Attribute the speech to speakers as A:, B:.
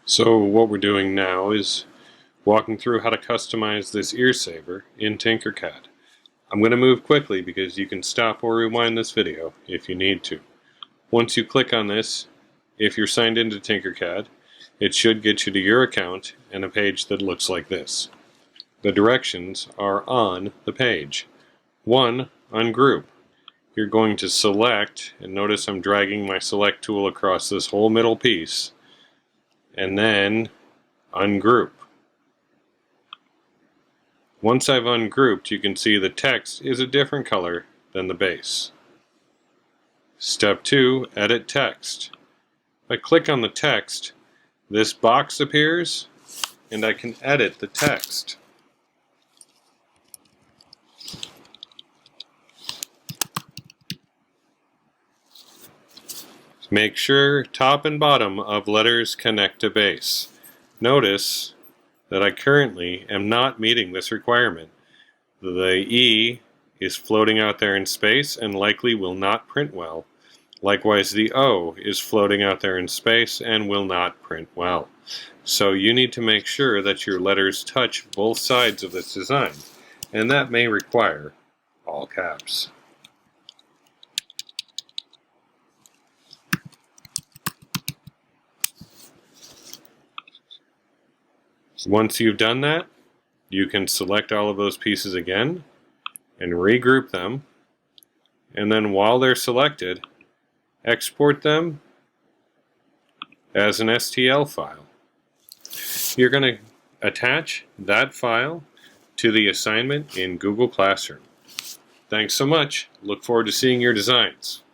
A: So what we're doing now is walking through how to customize this Earsaver in Tinkercad. I'm going to move quickly because you can stop or rewind this video if you need to. Once you click on this, if you're signed into Tinkercad, it should get you to your account and a page that looks like this. The directions are on the page. 1. Ungroup. You're going to select, and notice I'm dragging my select tool across this whole middle piece, and then ungroup. Once I've ungrouped, you can see the text is a different color than the base. Step 2, edit text. If I click on the text, this box appears and I can edit the text. Make sure top and bottom of letters connect to base. Notice that I currently am not meeting this requirement. The E is floating out there in space and likely will not print well. Likewise, the O is floating out there in space and will not print well. So you need to make sure that your letters touch both sides of this design, and that may require all caps. Once you've done that, you can select all of those pieces again and regroup them, and then while they're selected, export them as an STL file. You're going to attach that file to the assignment in Google Classroom. Thanks so much. Look forward to seeing your designs.